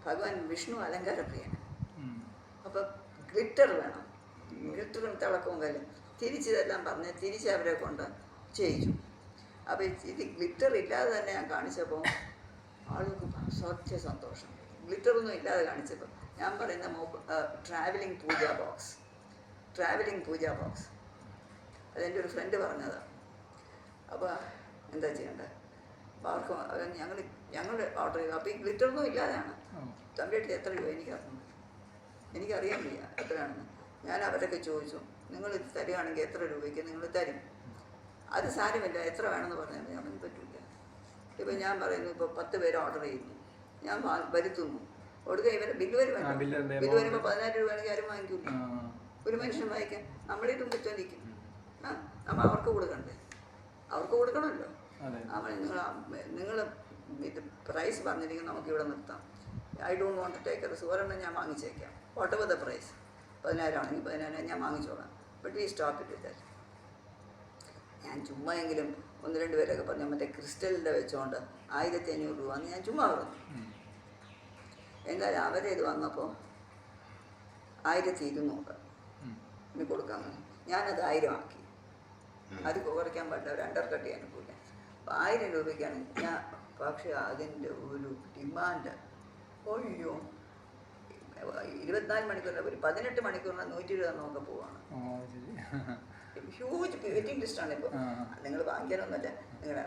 ഭഗവാൻ വിഷ്ണു അലങ്കാരപ്രിയാണ്. അപ്പോൾ ഗ്ലിറ്റർ വേണം, ഗ്ലിറ്ററും തിളക്കവും കാര്യം തിരിച്ചിതെല്ലാം പറഞ്ഞ് തിരിച്ച് അവരെ കൊണ്ട് ചെയ്യിച്ചു. അപ്പോൾ ഇത് ഗ്ലിറ്റർ ഇല്ലാതെ തന്നെ ഞാൻ കാണിച്ചപ്പോൾ ആളുകൾക്ക് സന്തോഷം. ഗ്ലിറ്ററൊന്നും ഇല്ലാതെ കാണിച്ചപ്പോൾ ഞാൻ പറയുന്ന ട്രാവലിംഗ് പൂജ ബോക്സ് അതെൻ്റെ ഒരു ഫ്രണ്ട് പറഞ്ഞതാണ്. അപ്പോൾ എന്താ ചെയ്യേണ്ടത്? അപ്പോൾ അവർക്ക് ഞങ്ങൾ ഓർഡർ ചെയ്തു. അപ്പോൾ ഈ ഗ്ലിറ്ററൊന്നും ഇല്ലാതെയാണ്. തമ്പിയുടെ എത്ര രൂപ എനിക്കറിയാൻ വയ്യ എത്രയാണെന്ന്. ഞാൻ അവരൊക്കെ ചോദിച്ചു, നിങ്ങൾ ഇത് തരികയാണെങ്കിൽ എത്ര രൂപയ്ക്ക് നിങ്ങൾ തരും? അത് സാരമില്ല, എത്ര വേണമെന്ന് പറഞ്ഞാൽ ഞാൻ പറ്റില്ല. ഇപ്പോൾ ഞാൻ പറയുന്നു, ഇപ്പോൾ 10 പേര് ഓർഡർ ചെയ്യുന്നു, ഞാൻ വരുത്തുന്നു, കൊടുക്കുക. ഇവരെ ബില്ല് വരുമ്പോൾ 14 രൂപയാണെങ്കിൽ ആരും വാങ്ങിക്കില്ല. ഒരു മനുഷ്യൻ വാങ്ങിക്കാൻ നമ്മളിട്ടും പറ്റാതിരിക്കും. നമ്മൾ അവർക്ക് കൊടുക്കണ്ടേ? അവർക്ക് കൊടുക്കണമല്ലോ. അവൻ നിങ്ങൾ ഇത് പ്രൈസ് പറഞ്ഞിരിക്കും, നമുക്കിവിടെ നിർത്താം. I don't want to take risk. ഒരെണ്ണം ഞാൻ വാങ്ങിച്ചേക്കാം, വാട്ട് എവർ ദ പ്രൈസ്. 10,000 ആണെങ്കിൽ 10,000 ഞാൻ വാങ്ങിച്ചോളാം. But we stop it with that. ഞാൻ ചുമ്മാ എങ്കിലും 1-2 പേരൊക്കെ പറഞ്ഞു, മറ്റേ ക്രിസ്റ്റലിൻ്റെ വെച്ചുകൊണ്ട് 1,500 രൂപ എന്ന് ഞാൻ ചുമ്മാ പറഞ്ഞു. എന്തായാലും അവരെ ഇത് വന്നപ്പോൾ 1,200 ഇനി കൊടുക്കാൻ. ഞാനത് 1,000 ആക്കി. അത് കുറയ്ക്കാൻ പാടില്ല, ഒരു അണ്ടർ കട്ട് ചെയ്യാൻ പോയില്ല. അപ്പോൾ 1,000 രൂപയ്ക്കാണ് ഞാൻ. പക്ഷേ അതിൻ്റെ ഒരു ഡിമാൻഡ്, അയ്യോ 24 മണിക്കൂറിൽ ഒരു 18 മണിക്കൂറിന് 120 ഒക്കെ പോവാണ്. ഹ്യൂജ് വെയിറ്റിംഗ് ലിസ്റ്റാണ് ഇപ്പോൾ. നിങ്ങൾ വാങ്ങിക്കാനൊന്നുമല്ല, നിങ്ങളെ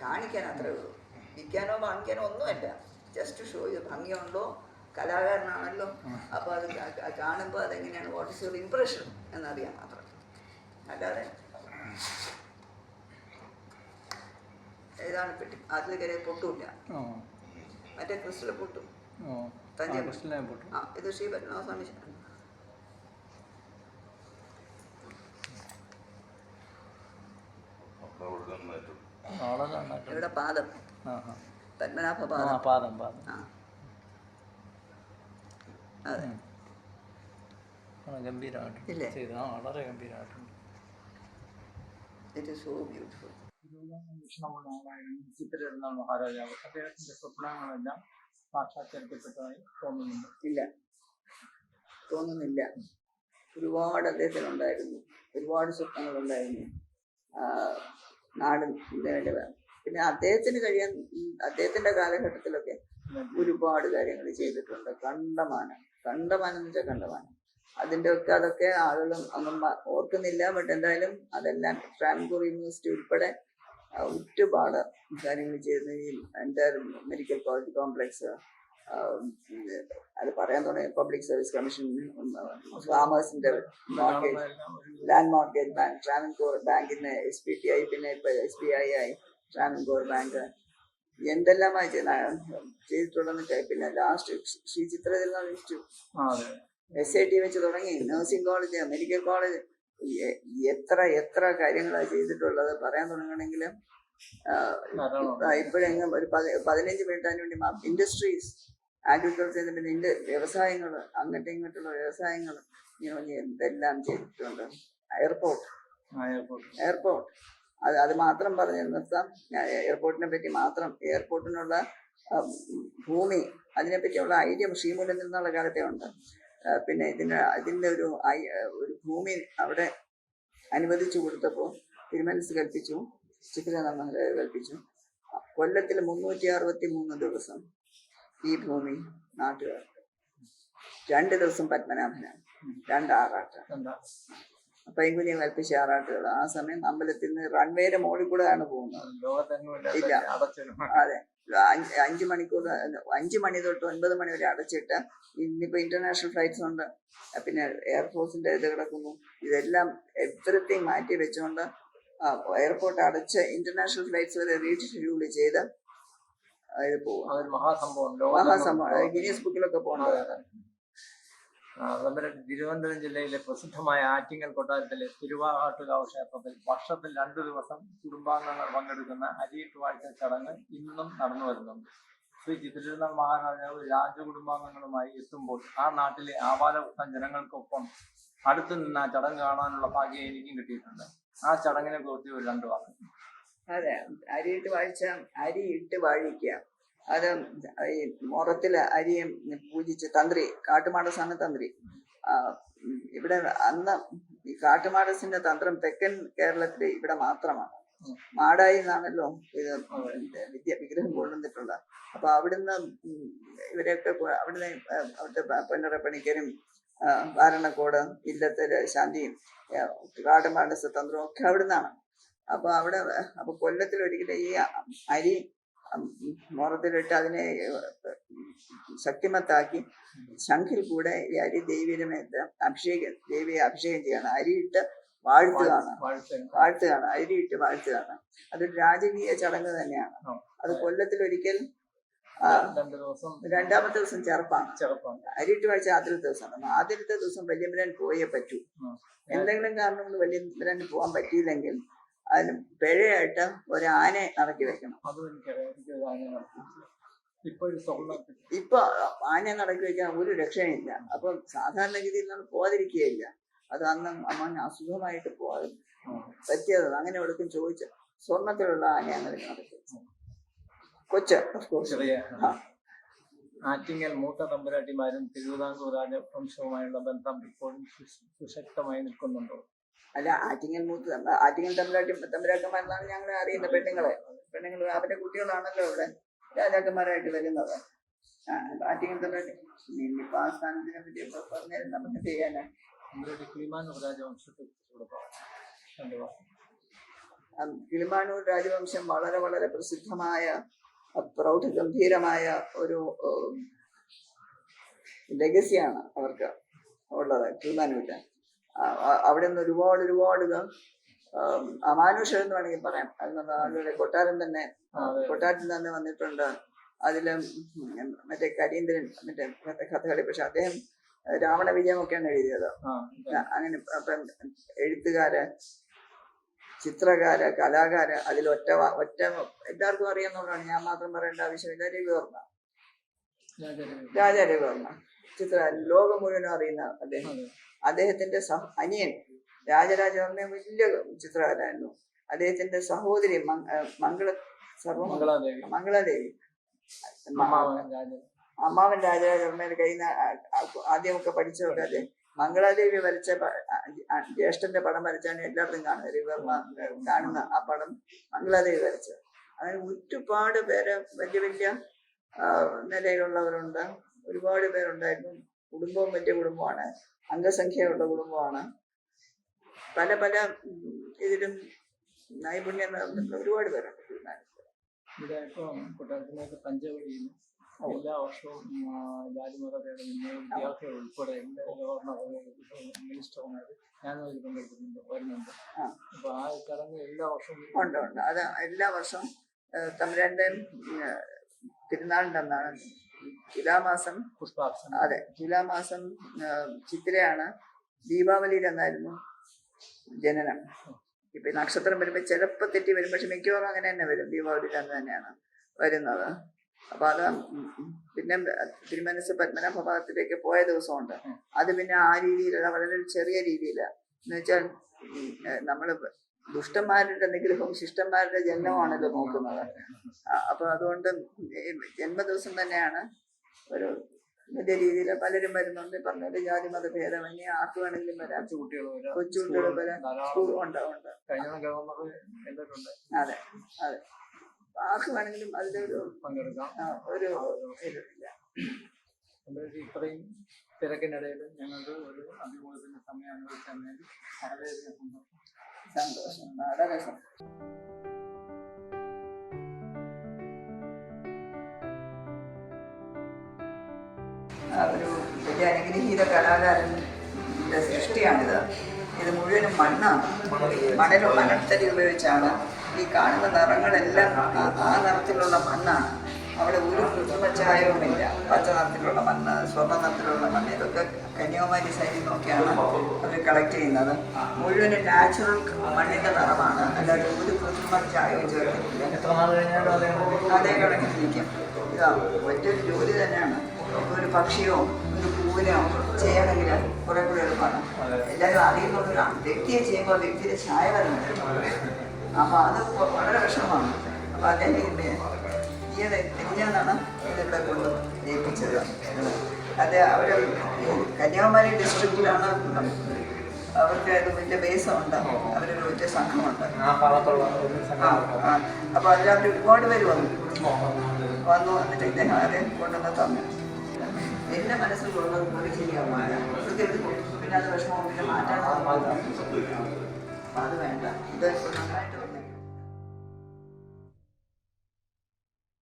കാണിക്കാൻ അത്രേ ഉള്ളൂ. വിൽക്കാനോ വാങ്ങിക്കാനോ ഒന്നുമല്ല, ജസ്റ്റ് ഷോ ചെയ്ത് ഭംഗിയുണ്ടോ, കലാകാരനാണല്ലോ. അപ്പോൾ അത് കാണുമ്പോൾ അതെങ്ങനെയാണ്, വാട്ട് ഇസ് യുവർ ഇംപ്രഷൻ എന്നറിയാൻ മാത്രം. അല്ലാതെ ഏതാണ് പെട്ടി, അതിൽ കയറി പൊട്ടുമില്ല. മറ്റേ ക്രിസ്റ്റൽ പൊട്ടും, ഇത് ശ്രീ പത്മനാഭസ്വാമി. ഇവിടെ പാദം, പത്മനാഭ പാദം. അതെ, ഗംഭീരമായിട്ടില്ലേ? വളരെ ഗംഭീരമായിട്ടുണ്ട്. It is so beautiful. Chithira Thirunal മഹാരാജാവ് അദ്ദേഹത്തിന്റെ സ്വപ്നങ്ങളെല്ലാം സാക്ഷാത്കരിക്കപ്പെട്ടതായി തോന്നുന്നുണ്ട്? ഇല്ല, തോന്നുന്നില്ല. ഒരുപാട് അദ്ദേഹത്തിനുണ്ടായിരുന്നു, ഒരുപാട് സ്വപ്നങ്ങളുണ്ടായിരുന്നു നാട് വേണ്ടി. പിന്നെ അദ്ദേഹത്തിന് കഴിയാൻ, അദ്ദേഹത്തിന്റെ കാലഘട്ടത്തിലൊക്കെ ഒരുപാട് കാര്യങ്ങൾ ചെയ്തിട്ടുണ്ട്. കണ്ടമാനം എന്ന് വെച്ചാൽ കണ്ടമാനം. അതിൻ്റെ ഒക്കെ അതൊക്കെ ആളുകളും ഒന്നും ഓർക്കുന്നില്ല. ബട്ട് എന്തായാലും അതെല്ലാം ട്രാവൻകൂർ യൂണിവേഴ്സിറ്റി ഉൾപ്പെടെ ഒരുപാട് കാര്യങ്ങൾ ചെയ്യുന്ന ഈ എൻ്റയർ മെഡിക്കൽ കോളേജ് കോംപ്ലക്സ്, അത് പറയാൻ തുടങ്ങിയ പബ്ലിക് സർവീസ് കമ്മീഷൻ, ഫാമേഴ്സിന്റെ mortgage, land mortgage bank, Travancore ബാങ്കിന് SPTI, പിന്നെ ഇപ്പോൾ SBI ആയി ട്രാവൻകൂർ ബാങ്ക്, എന്തെല്ലാമായി ചെയ്തിട്ടുണ്ടെന്ന് വെച്ചാൽ. പിന്നെ last Shri Chitra Thirunal institute, SIT വെച്ച് തുടങ്ങി നഴ്സിംഗ് കോളേജ്, മെഡിക്കൽ കോളേജ്, എത്ര കാര്യങ്ങളാണ് ചെയ്തിട്ടുള്ളത്. പറയാൻ തുടങ്ങണമെങ്കിൽ ഇപ്പോഴെങ്കിലും ഒരു 15 മിനിറ്റ് അതിന് വേണ്ടി. ഇൻഡസ്ട്രീസ്, അഗ്രികൾച്ചർ, പിന്നെ വ്യവസായങ്ങൾ, അങ്ങോട്ടും ഇങ്ങോട്ടുള്ള വ്യവസായങ്ങൾ, എന്തെല്ലാം ചെയ്തിട്ടുണ്ട്. എയർപോർട്ട് അത് മാത്രം പറഞ്ഞു നിർത്താം. എയർപോർട്ടിനെ പറ്റി മാത്രം, എയർപോർട്ടിനുള്ള ഭൂമി, അതിനെപ്പറ്റിയുള്ള ഐഡിയ ശ്രീമൂലം നിന്നുള്ള കാലത്തെ ഉണ്ട്. പിന്നെ ഇതിൻ്റെ ഒരു ഭൂമി അവിടെ അനുവദിച്ചു കൊടുത്തപ്പോൾ തിരുമനസ് കൽപ്പിച്ചു, ചിത്രനാഥ മഹാരാജ് കൽപ്പിച്ചു, കൊല്ലത്തിൽ 363 ദിവസം ഈ ഭൂമി നാട്ടുകാർക്ക്, 2 ദിവസം പത്മനാഭനാണ്, 2 ആറാട്ട്, പൈങ്കുനിയെ കൽപ്പിച്ച ആറാട്ടുകൾ. ആ സമയം അമ്പലത്തിൽ നിന്ന് റൺവേയുടെ മുകളിൽ കൂടെയാണ് പോകുന്നത്. ഇല്ല, അതെ, 5 മണിക്കൂർ, 5 മണി തൊട്ട് 9 മണി വരെ അടച്ചിട്ട്. ഇന്നിപ്പോൾ ഇന്റർനാഷണൽ ഫ്ലൈറ്റ്സ് ഉണ്ട്, പിന്നെ എയർഫോഴ്സിന്റെ ഇത് കിടക്കുന്നു. ഇതെല്ലാം എവറിത്തിങ് മാറ്റി വെച്ചുകൊണ്ട് എയർപോർട്ട് അടച്ച് ഇന്റർനാഷണൽ ഫ്ലൈറ്റ്സ് വരെ റീഷെഡ്യൂൾ ചെയ്ത് ഇത് പോകും. മഹാസംഭവം, ഗിന്നീസ് ബുക്കിലൊക്കെ പോകേണ്ടതാണ്. നമ്മുടെ തിരുവനന്തപുരം ജില്ലയിലെ പ്രസിദ്ധമായ ആറ്റിങ്ങൽ കൊട്ടാരത്തിലെ തിരുവാകാട്ടുകാവ് ക്ഷേത്രത്തിൽ വർഷത്തിൽ 2 ദിവസം കുടുംബാംഗങ്ങൾ പങ്കെടുക്കുന്ന അരിയിട്ട് വാഴ്ച ചടങ്ങ് ഇന്നും നടന്നു വരുന്നുണ്ട്. ശ്രീ ചിത്രതിരുനാൾ മഹാരാജാവ് രാജകുടുംബാംഗങ്ങളുമായി എത്തുമ്പോൾ ആ നാട്ടിലെ ആപാലവൃത്തം ജനങ്ങൾക്കൊപ്പം അടുത്തു നിന്ന് ആ ചടങ്ങ് കാണാനുള്ള ഭാഗ്യം എനിക്കും കിട്ടിയിട്ടുണ്ട്. ആ ചടങ്ങിനെ കുറിച്ച് ഒരു 2 വാക്ക്. അതെ, അരിയിട്ട് വാഴിക്കുക. അത് ഈ മുറത്തില് അരിയും പൂജിച്ച് തന്ത്രി, കാട്ടുമാടസാണ് തന്ത്രി. ഇവിടെ അന്ന് ഈ കാട്ടുമാടസിന്റെ തന്ത്രം തെക്കൻ കേരളത്തില് ഇവിടെ മാത്രമാണ്. മാടായി നിന്നാണല്ലോ ഇത് വിഗ്രഹം കൊണ്ടുവന്നിട്ടുള്ളത്. അപ്പൊ അവിടുന്ന് ഇവരെയൊക്കെ അവിടുത്തെ പൊന്നറപ്പണിക്കരും വാരണക്കോട് ഇല്ലത്തില് ശാന്തിയും കാട്ടുമാടസ് തന്ത്രവും ഒക്കെ അവിടുന്നാണ്. അപ്പൊ കൊല്ലത്തിൽ ഒരിക്കലും ഈ അരി മുറത്തിലിട്ട് അതിനെ ശക്തിമത്താക്കി ശംഖിൽ കൂടെ ഈ അരി ദേവിയുടെ ദേവിയെ അഭിഷേകം ചെയ്യാണ്. അരിയിട്ട് വാഴ്ത്തുകയാണ്, അരിയിട്ട് വാഴ്ത്തുകയാണ്. അതൊരു രാജകീയ ചടങ്ങ് തന്നെയാണ്. അത് കൊല്ലത്തിലൊരിക്കൽ. 2ാമത്തെ ദിവസം ചെറുപ്പാണ്. അരിയിട്ട് വാഴ്ച ആദ്യത്തെ ദിവസമാണ്. ആദ്യത്തെ ദിവസം വല്യമ്പരാൻ പോയേ പറ്റൂ. എന്തെങ്കിലും കാരണം കൊണ്ട് വല്യമ്പരാന് പോകാൻ പറ്റിയില്ലെങ്കിൽ അതിന് പിഴയായിട്ട് ഒരു ആനയെ നടക്കി വെക്കണം. അതും എനിക്കറിയാം. ഇപ്പോഴും സ്വർണ്ണം ഇപ്പൊ ആനയെ നടക്കി വെക്കാൻ ഒരു രക്ഷയില്ല. അപ്പൊ സാധാരണഗതിയിൽ നമ്മൾ പോകാതിരിക്കുകയില്ല. അത് അന്ന് അമ്മ അസുഖമായിട്ട് പോകാതെ പറ്റിയത്. അങ്ങനെ എവിടേക്കും ചോദിച്ച സ്വർണത്തിലുള്ള ആനയാണ് നടക്കി വെച്ചത്. കൊച്ച് ചെറിയ ആറ്റിങ്ങൽ മൂത്ത തമ്പുരാട്ടിമാരും തിരുവിതാംകൂർ രാജവംശവുമായുള്ള ബന്ധം ഇപ്പോഴും സുശക്തമായി നിൽക്കുന്നുണ്ടോ? അല്ല, ആറ്റിങ്ങൽ തമ്പുരാക്കന്മാരെന്നാണ് ഞങ്ങൾ അറിയുന്ന പെണ്ണുങ്ങൾ അവരുടെ കുട്ടികളാണല്ലോ ഇവിടെ രാജാക്കന്മാരായിട്ട് വരുന്നത്. ആറ്റിങ്ങൽ തമ്പുരാട്ടി ഇനിയിപ്പോ ആ സ്ഥാനത്തിനെ പറ്റി പറഞ്ഞാൽ നമുക്ക് ചെയ്യാനാ. കിളിമാനൂർ രാജവംശം വളരെ വളരെ പ്രസിദ്ധമായ പ്രൗഢഗംഭീരമായ ഒരു ലെഗസിയാണ് അവർക്ക് ഉള്ളത്. കിളിമാനൂരിൽ അവിടെ നിന്ന് ഒരുപാട് അമാനുഷം എന്ന് വേണമെങ്കിൽ പറയാം. അതിനുള്ള ആളുകളുടെ കൊട്ടാരത്തിൽ തന്നെ വന്നിട്ടുണ്ട്. അതിലും മറ്റേ കരീന്ദ്രൻ മറ്റേ കഥകളി, പക്ഷെ അദ്ദേഹം രാവണ വിജയമൊക്കെയാണ് എഴുതിയത്. അങ്ങനെ എഴുത്തുകാര്, ചിത്രകാര്, കലാകാര്, അതിൽ ഒറ്റ എല്ലാവർക്കും അറിയാവുന്നതാണ്, ഞാൻ മാത്രം പറയേണ്ട ആവശ്യമില്ല. രവിവർമ്മ, രാജാ രവിവർമ്മ ലോകം മുഴുവനും അറിയുന്ന അദ്ദേഹത്തിന്റെ അനിയൻ രാജരാജവർമ്മ വലിയ ചിത്രകാരായിരുന്നു. അദ്ദേഹത്തിന്റെ സഹോദരി മംഗളാദേവി, അമ്മാവൻ രാജരാജവർമ്മയുടെ കയ്യിൽ നിന്ന് ആദ്യമൊക്കെ പഠിച്ചതൊക്കെ അതെ. മംഗളാദേവി വരച്ച ജ്യേഷ്ഠന്റെ പടം വരച്ചാണ് എല്ലാവരും കാണുന്നത്. രവിവർമ്മ കാണുന്ന ആ പടം മംഗളാദേവി വരച്ചത്. അങ്ങനെ ഒരുപാട് പേര് വലിയ നിലയിലുള്ളവരുണ്ട്. ഒരുപാട് പേരുണ്ടായിരുന്നു. കുടുംബവും വലിയ കുടുംബമാണ്, അംഗസംഖ്യയുള്ള കുടുംബമാണ്. പല ഇതിലും നൈപുണ്യം ഒരുപാട് പേരുണ്ട്. പഞ്ചവടിയിൽ എല്ലാ വർഷവും ജാതിമത വിദ്യാർത്ഥികൾ ഉൾപ്പെടെ മിനിസ്റ്റർമാർ ഞാനതിൽ വരുന്നുണ്ട്. അപ്പൊ ആ ചടങ്ങ് എല്ലാ വർഷവും ഉണ്ട്. അത് എല്ലാ വർഷവും തമ്പുരാന്റെ തിരുനാളിൻ്റെ അന്നാണ്. തുലാമാസം പുഷ്പാർച്ചന. അതെ, തുലാമാസം ചിത്തിരയാണ്. ദീപാവലിയിൽ എന്നായിരുന്നു ജനനം. ഇപ്പൊ നക്ഷത്രം വരുമ്പോൾ ചിലപ്പോൾ തെറ്റി വരും, പക്ഷെ മിക്കവാറും അങ്ങനെ തന്നെ വരും. ദീപാവലിയിൽ അന്ന് തന്നെയാണ് വരുന്നത്. അപ്പൊ അത് പിന്നെ തിരുമനസ് പത്മനാഭ ഭാഗത്തിലേക്ക് പോയ ദിവസമുണ്ട്. അത് പിന്നെ ആ രീതിയിലുള്ള വളരെ ചെറിയ രീതിയില് എന്ന് വെച്ചാൽ നമ്മള് ദുഷ്ടന്മാരുടെ നിഗ്രഹവും ശിഷ്ടന്മാരുടെ ജന്മമാണല്ലോ നോക്കുന്നത്. അപ്പൊ അതുകൊണ്ട് ജന്മദിവസം തന്നെയാണ് ഒരു വലിയ രീതിയിൽ പലരും വരുന്നുണ്ട്. പറഞ്ഞത് ജാതി മത ഭേദമന്യേ ആർക്ക് വേണമെങ്കിലും വരാം. കൊച്ചുകുട്ടികൾ വരാം. സ്കൂൾ ഉണ്ടാവും. അതെ അതെ, ആർക്ക് വേണമെങ്കിലും അതിലൊരു പങ്കെടുക്കാം. ഇതില്ല. ഇത്രയും തിരക്കിനിടയിൽ ഞങ്ങൾക്ക് ഒരു അഭിമുഖത്തിന്റെ സമയം അനുവദിക്കാൻ വേണ്ടി വളരെയധികം സന്തോഷം. വളരെ സന്തോഷം. ഒരു വലിയ അനുഗ്രഹീത കലാകാരൻ്റെ സൃഷ്ടിയാണിത്. ഇത് മുഴുവനും മണ്ണാണ്. മണൽത്തരി ഉപയോഗിച്ചാണ് ഈ കാണുന്ന നിറങ്ങളെല്ലാം ആ നിറത്തിലുള്ള മണ്ണാണ്. അവിടെ ഒരു കൃത്രിമ ചായവുമില്ല. പച്ച നിറത്തിലുള്ള മണ്ണ്, സ്വർണ്ണ നിറത്തിലുള്ള മണ്ണ്, ഇതൊക്കെ കന്യാകുമാരി സൈഡിൽ നോക്കിയാണ് അവർ കളക്ട് ചെയ്യുന്നത്. മുഴുവനും നാച്ചുറൽ മണ്ണിൻ്റെ നിറമാണ്. അല്ലാതെ ഒരു കൃത്രിമ ചായവും ചേർത്തിട്ടില്ല. അതേ കണക്കിലിരിക്കും. ഇതാ വലിയൊരു ജോലി തന്നെയാണ്. ഒരു പക്ഷിയോ ഒരു പൂവിനോ ചെയ്യണമെങ്കിൽ കുറെ കൂടെ എളുപ്പമാണ്. എല്ലാവരും അറിയുന്ന വ്യക്തിയെ ചെയ്യുമ്പോൾ വ്യക്തിയുടെ ചായ വരുന്നുണ്ട്. അപ്പൊ അത് വളരെ വിഷമമാണ്. അപ്പൊ അദ്ദേഹം ഈയിടെ ഞാനാണ് ഇതിവിടെ കൊണ്ട് ജയിപ്പിച്ചത്. അത് അവര് കന്യാകുമാരി ഡിസ്ട്രിക്റ്റിലാണ്. അവർക്ക് അത് വലിയ ബേസുണ്ട്. അവരൊരു വലിയ സംഘമുണ്ട്. അപ്പൊ അതിലവർ ഒരുപാട് പേര് വന്നിട്ട് ഇദ്ദേഹം ആരെ കൊണ്ടുവന്ന് തന്നു. എന്റെ മനസ്സിലുള്ളത് പോലെ ശരിയാവില്ല. പിന്നെ അത് വിഷമം പിന്നെ മാറ്റാൻ അത് വേണ്ട. ഇത് നന്നായിട്ട്